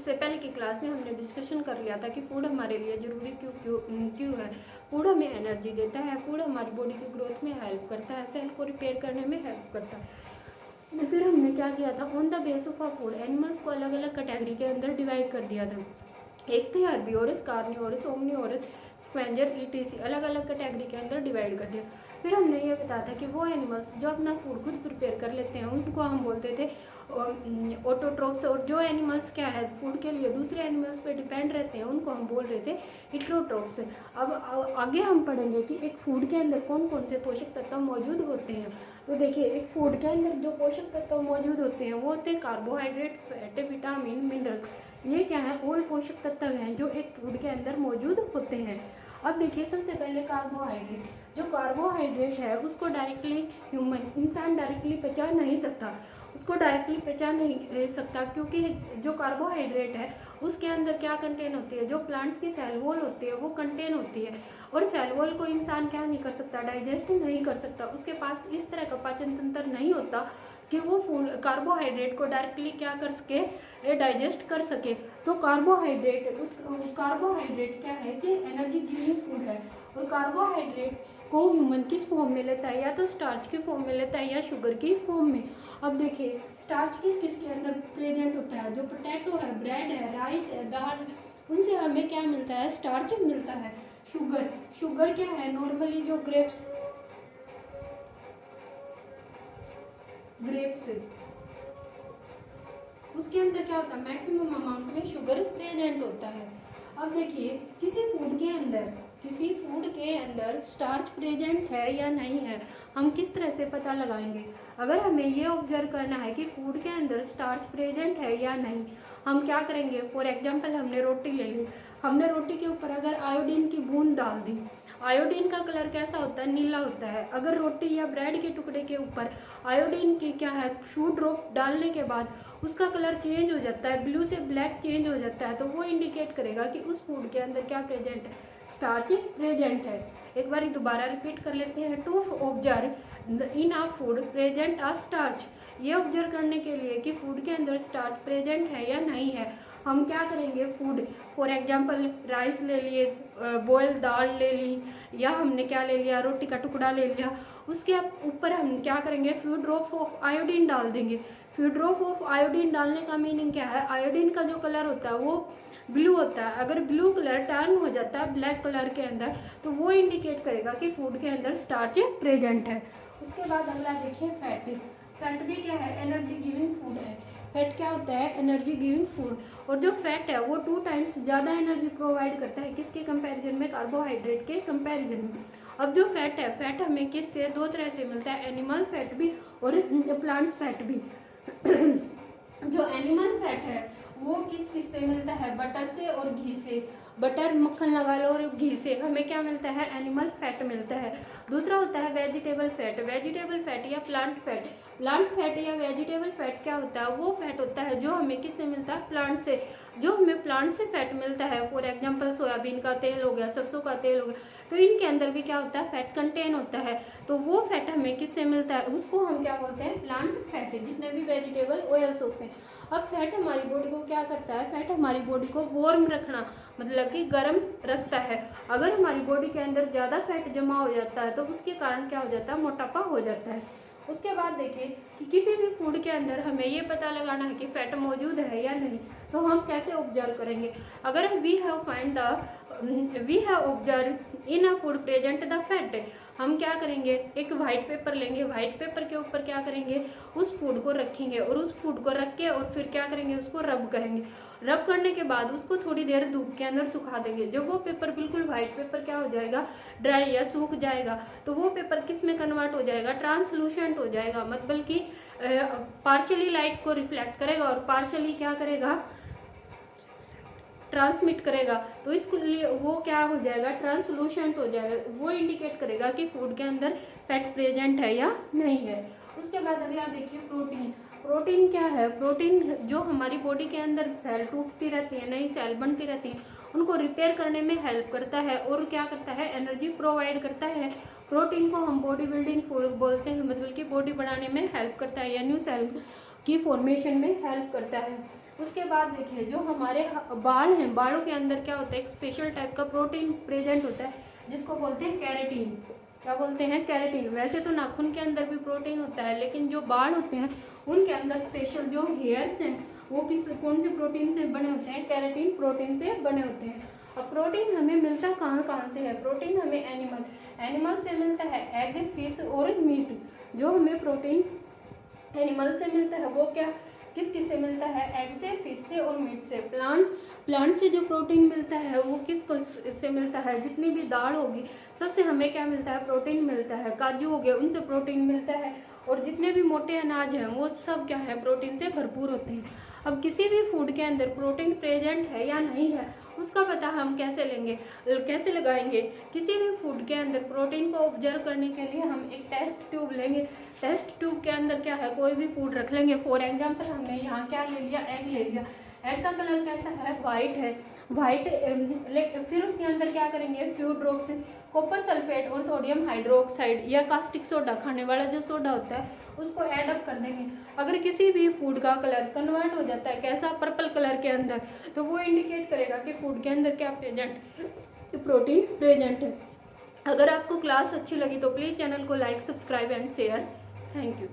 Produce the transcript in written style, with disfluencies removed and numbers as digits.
इससे पहले की क्लास में हमने डिस्कशन कर लिया था कि फूड हमारे लिए ज़रूरी क्यों है। फूड हमें एनर्जी देता है, फूड हमारी बॉडी की ग्रोथ में हेल्प करता है, सेल को रिपेयर करने में हेल्प करता है। फिर हमने क्या किया था, on the base of food animals को अलग अलग कैटेगरी के अंदर डिवाइड कर दिया था। एक थे herbivorous, carnivorous, omnivorous, scavenger, etc, अलग अलग कैटेगरी के अंदर डिवाइड कर दिया। फिर हमने ये बताया था कि वो एनिमल्स जो अपना फूड खुद प्रिपेयर कर लेते हैं उनको हम बोलते थे ऑटोट्रोप्स, और जो एनिमल्स क्या है फूड के लिए दूसरे एनिमल्स पे डिपेंड रहते हैं उनको हम बोल रहे थे हिट्रोट्रोप्स। अब आगे हम पढ़ेंगे कि एक फूड के अंदर कौन कौन से पोषक तत्व मौजूद होते हैं। तो देखिए, एक फूड के अंदर जो पोषक तत्व मौजूद होते हैं वो होते हैं कार्बोहाइड्रेट, फैट, विटामिन, मिनरल। ये क्या है, ऑल पोषक तत्व हैं जो एक फूड के अंदर मौजूद होते हैं। अब देखिए, सबसे पहले कार्बोहाइड्रेट। जो कार्बोहाइड्रेट है उसको डायरेक्टली इंसान डायरेक्टली पचा नहीं सकता, उसको डायरेक्टली पचा नहीं सकता, क्योंकि जो कार्बोहाइड्रेट है उसके अंदर क्या कंटेन होती है, जो प्लांट्स की सेल वॉल होती है वो कंटेन होती है, और सेल वॉल को इंसान क्या नहीं कर सकता, डाइजेस्ट नहीं कर सकता। उसके पास इस तरह का पाचन तंत्र नहीं होता कि वो कार्बोहाइड्रेट को डायरेक्टली क्या कर सके, डाइजेस्ट कर सके। तो कार्बोहाइड्रेट क्या है कि एनर्जी गिविंग फूड है। और कार्बोहाइड्रेट को ह्यूमन किस फॉर्म में लेता है, या तो स्टार्च की फॉर्म में लेता है या शुगर की फॉर्म में। अब देखिए, स्टार्च किस किस के अंदर प्रेजेंट होता है, जो पोटैटो है, ब्रेड है, राइस है, दाल है, उनसे हमें क्या मिलता है, स्टार्च मिलता है। शुगर क्या है, नॉर्मली जो ग्रेप्स उसके अंदर क्या होता है, मैक्सिमम अमाउंट में शुगर प्रेजेंट होता है। अब देखिए, किसी फूड के अंदर स्टार्च प्रेजेंट है या नहीं है, हम किस तरह से पता लगाएंगे। अगर हमें ये ऑब्जर्व करना है कि फूड के अंदर स्टार्च प्रेजेंट है या नहीं, हम क्या करेंगे, फॉर एग्जांपल हमने रोटी ले ली, हमने रोटी के ऊपर अगर आयोडीन की बूंद डाल दी, आयोडीन का कलर कैसा होता है, नीला होता है। अगर रोटी या ब्रेड के टुकड़े के ऊपर आयोडीन की क्या है, फ्यू ड्रॉप डालने के बाद उसका कलर चेंज हो जाता है, ब्लू से ब्लैक चेंज हो जाता है, तो वो इंडिकेट करेगा कि उस फूड के अंदर क्या प्रेजेंट है, स्टार्च प्रेजेंट है। एक बार दोबारा रिपीट कर लेते हैं, to observe in a food present a starch. ये ऑब्जर्व करने के लिए कि फूड के अंदर स्टार्च प्रेजेंट है या नहीं है, हम क्या करेंगे, फूड फॉर एग्जांपल राइस ले लिए, बॉइल्ड दाल ले ली, या हमने क्या ले लिया, रोटी का टुकड़ा ले लिया, उसके ऊपर हम क्या करेंगे, फ्यू ड्रॉप ऑफ आयोडीन डाल देंगे। फ्यू ड्रॉप ऑफ आयोडीन डालने का मीनिंग क्या है, आयोडीन का जो कलर होता है वो ब्लू होता है। अगर ब्लू कलर टर्न हो जाता है ब्लैक कलर के अंदर, तो वो इंडिकेट करेगा कि फूड के अंदर स्टार्च प्रेजेंट है। उसके बाद अगला देखिए, फैट भी क्या है, एनर्जी गिविंग फूड है। फैट क्या होता है, एनर्जी गिविंग फूड। और जो फैट है वो 2 टाइम्स ज़्यादा एनर्जी प्रोवाइड करता है, किसके कंपैरिजन में, कार्बोहाइड्रेट के कंपैरिजन में। अब जो फैट है, फैट हमें किससे, 2 तरह से मिलता है, एनिमल फैट भी और प्लांट्स फैट भी। जो एनिमल फैट है वो किस से मिलता है, बटर से और घी से। बटर, मक्खन लगा लो, और घी से हमें क्या मिलता है, एनिमल फैट मिलता है। दूसरा होता है वेजिटेबल फैट। वेजिटेबल फैट या प्लांट फैट। प्लांट फैट या वेजिटेबल फैट क्या होता है, वो फैट होता है जो हमें किससे मिलता है, प्लांट से। जो हमें प्लांट से फैट मिलता है, फॉर एग्जांपल सोयाबीन का तेल हो गया, सरसों का तेल हो गया, तो इनके अंदर भी क्या होता है, फैट कंटेन होता है। तो वो फैट हमें किससे मिलता है, उसको हम क्या बोलते हैं, प्लांट फैट। जितने भी वेजिटेबल ऑयल्स होते हैं। अब फैट हमारी बॉडी को क्या करता है, फैट हमारी बॉडी को वार्म रखना, मतलब कि गर्म रखता है। अगर हमारी बॉडी के अंदर ज़्यादा फैट जमा हो जाता है तो उसके कारण क्या हो जाता है, मोटापा हो जाता है। उसके बाद देखिए कि किसी भी फूड के अंदर हमें ये पता लगाना है कि फैट मौजूद है या नहीं, तो हम कैसे ऑब्जर्व करेंगे। अगर we have observe in a food present the fat, हम क्या करेंगे, एक वाइट पेपर लेंगे, वाइट पेपर के ऊपर क्या करेंगे, उस फूड को रखेंगे, और उस फूड को रख के और फिर क्या करेंगे, उसको रब करेंगे। रब करने के बाद उसको थोड़ी देर धूप के अंदर सुखा देंगे। जब वो पेपर बिल्कुल वाइट पेपर क्या हो जाएगा, ड्राई या सूख जाएगा, तो वो पेपर किस में कन्वर्ट हो जाएगा, ट्रांसलूसेंट हो जाएगा, मतलब कि पार्शियली लाइट को रिफ्लेक्ट करेगा और पार्शियली क्या करेगा, ट्रांसमिट करेगा। तो इसके लिए वो क्या हो जाएगा, ट्रांसलूसेंट हो जाएगा। वो इंडिकेट करेगा कि फूड के अंदर फैट प्रेजेंट है या नहीं है। उसके बाद अगला देखिए, प्रोटीन। प्रोटीन क्या है, प्रोटीन जो हमारी बॉडी के अंदर सेल टूटती रहती है, नई सेल बनती रहती है, उनको रिपेयर करने में हेल्प करता है और क्या करता है, एनर्जी प्रोवाइड करता है। प्रोटीन को हम बॉडी बिल्डिंग फूड बोलते हैं, मतलब कि बॉडी बढ़ाने में हेल्प करता है या न्यू सेल की फॉर्मेशन में हेल्प करता है। उसके बाद देखिए जो हमारे बाल हैं, बालों के अंदर क्या होता है, एक स्पेशल टाइप का प्रोटीन प्रेजेंट होता है जिसको बोलते हैं कैरेटीन। क्या बोलते हैं? कैरेटीन। वैसे तो नाखून के अंदर भी प्रोटीन होता है, लेकिन जो बाल होते हैं उनके अंदर स्पेशल जो हेयर्स हैं वो कौन से प्रोटीन से बने होते हैं? कैरेटीन प्रोटीन से बने होते हैं। अब प्रोटीन हमें मिलता कहाँ से है? प्रोटीन हमें एनिमल से मिलता है, एग, फिश और मीट। जो हमें प्रोटीन एनिमल से मिलता है वो क्या किस से मिलता है? एग से, फिश से और मीट से। प्लांट से जो प्रोटीन मिलता है वो किस से मिलता है? जितनी भी दाल होगी सबसे हमें क्या मिलता है? प्रोटीन मिलता है। काजू हो गए उनसे प्रोटीन मिलता है, और जितने भी मोटे अनाज हैं वो सब क्या है? प्रोटीन से भरपूर होते हैं। अब किसी भी फूड के अंदर प्रोटीन प्रेजेंट है या नहीं है उसका पता हम कैसे लेंगे, कैसे लगाएंगे? किसी भी फूड के अंदर प्रोटीन को ऑब्जर्व करने के लिए हम एक टेस्ट ट्यूब लेंगे। टेस्ट ट्यूब के अंदर क्या है? कोई भी फूड रख लेंगे। फॉर एग्जाम्पल हमने यहाँ क्या ले लिया? एग ले लिया। एग का कलर कैसा है? वाइट है। वाइट। फिर उसके अंदर क्या करेंगे? फ्यू ड्रॉप्स कॉपर सल्फेट और सोडियम हाइड्रोक्साइड या कास्टिक सोडा, खाने वाला जो सोडा होता है, उसको ऐड अप कर देंगे। अगर किसी भी फूड का कलर कन्वर्ट हो जाता है कैसा? पर्पल कलर के अंदर, तो वो इंडिकेट करेगा कि फूड के अंदर क्या प्रेजेंट? प्रोटीन प्रेजेंट है। अगर आपको क्लास अच्छी लगी तो प्लीज़ चैनल को like, subscribe and share. Thank you.